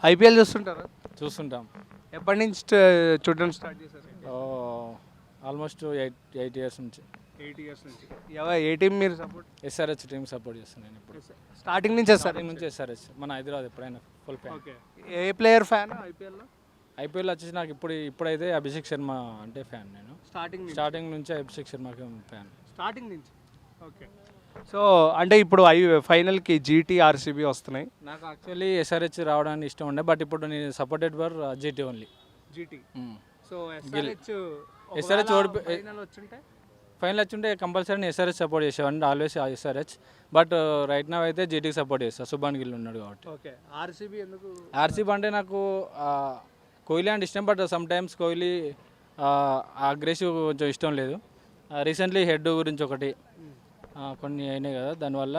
IPL చూస్తుంటారా? చూస్తుంటాం. ఎప్పటి నుంచి చూడడం స్టార్ట్ చేశారు? ఆల్మోస్ట్ 8 ఇయర్స్ నుంచి. 8 ఇయర్స్ నుంచి. ఏ టీం మీరు సపోర్ట్? ఎస్ఆర్హెచ్ టీం సపోర్ట్ చేస్తున్నాను ఇప్పుడు. స్టార్టింగ్ నుంచి స్టార్టింగ్ నుంచి ఎస్ఆర్హెచ్, మన హైదరాబాద్ ఎప్పుడైనా ఫుల్ ఫ్యాన్. ఓకే. ఏ ప్లేయర్ ఫ్యాన్ ఐపీఎల్లో? ఐపీఎల్ వచ్చేసి నాకు ఇప్పుడైతే అభిషేక్ శర్మ అంటే ఫ్యాన్ నేను. స్టార్టింగ్ నుంచి అభిషేక్ శర్మకి ఫ్యాన్. స్టార్టింగ్ నుంచి. ఓకే. సో అంటే ఇప్పుడు ఫైనల్కి జీటీ ఆర్సీబీ వస్తున్నాయి. నాకు యాక్చువల్లీ ఎస్ఆర్హెచ్ రావడానికి ఇష్టం ఉండే, బట్ ఇప్పుడు నేను supported for GT only. GT. So SRH final వచ్చుంటే కంపల్సరీ ఎస్ఆర్హెచ్ సపోర్ట్ చేసేవాడిని, ఆల్వేస్ ఎస్ఆర్హెచ్. బట్ రైట్ నా అయితే జీటీకి సపోర్ట్ చేస్తాను, శుభాన్ గిల్ ఉన్నాడు కాబట్టి. ఓకే. ఆర్సీబీ ఎందుకు? ఆర్సీబీ అంటే నాకు కోహ్లీ అంటే ఇష్టం, but some times Kohli aggressive కొంచెం ఇష్టం లేదు. రీసెంట్లీ హెడ్ గురించి ఒకటి కొన్ని అయినాయి కదా, దానివల్ల.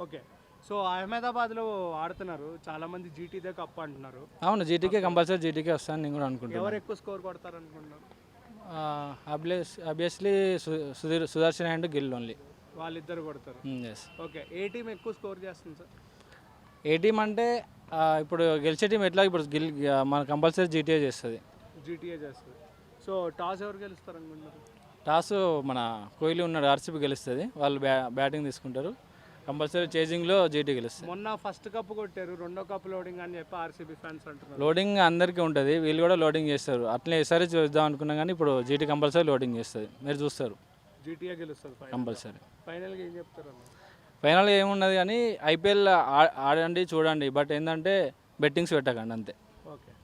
ఓకే. సో అహ్మదాబాద్లో ఆడుతున్నారు, చాలామంది జీటీదే కప్ అంటున్నారు. అవును, జీటీకే కంపల్సరీ జీటీకే వస్తాను నేను కూడా అనుకుంటున్నాను. ఎవరు ఎక్కువ స్కోర్ కొడతారు అనుకుంటున్నారు? Obviously Sudarshan and Gill only. వాళ్ళిద్దరు కొడతారు. ఎస్. ఓకే. ఏ టీం ఎక్కువ స్కోర్ చేస్తుంది సార్? ఏ టీం అంటే ఇప్పుడు గెలిచే టీం ఎట్లా ఇప్పుడు మన కంపల్సరీ జీటీఏ చేస్తుంది. జీటీఏ చేస్తుంది. సో టాస్ ఎవరు గెలుస్తారు అనుకుంటున్నారు? టాస్ మన కోహ్లీ ఉన్నాడు, ఆర్సీబీ గెలుస్తుంది. వాళ్ళు బ్యాటింగ్ తీసుకుంటారు, కంపల్సరీ చేజింగ్లో జీటీ గెలుస్తుంది. మొన్న ఫస్ట్ కప్ కొట్టారు, రెండో కప్ లోడింగ్ అని చెప్పి ఆర్సీబీ ఫ్యాన్స్ అంటున్నారు. లోడింగ్ అందరికీ ఉంటుంది, వీళ్ళు కూడా లోడింగ్ చేస్తారు. అట్లే ఎస్ఆర్హెచ్ చూద్దాం అనుకున్నాం, కానీ ఇప్పుడు జీటీ కంపల్సరీ లోడింగ్ చేస్తుంది, మీరు చూస్తారు. జీటీఏ గెలుస్తుంది కంపల్సరీ. ఫైనల్గా ఏం చెప్తారు? ఫైనల్గా ఏమున్నది కానీ ఐపీఎల్ ఆడండి చూడండి, బట్ ఏంటంటే బెట్టింగ్స్ పెట్టకండి అంతే.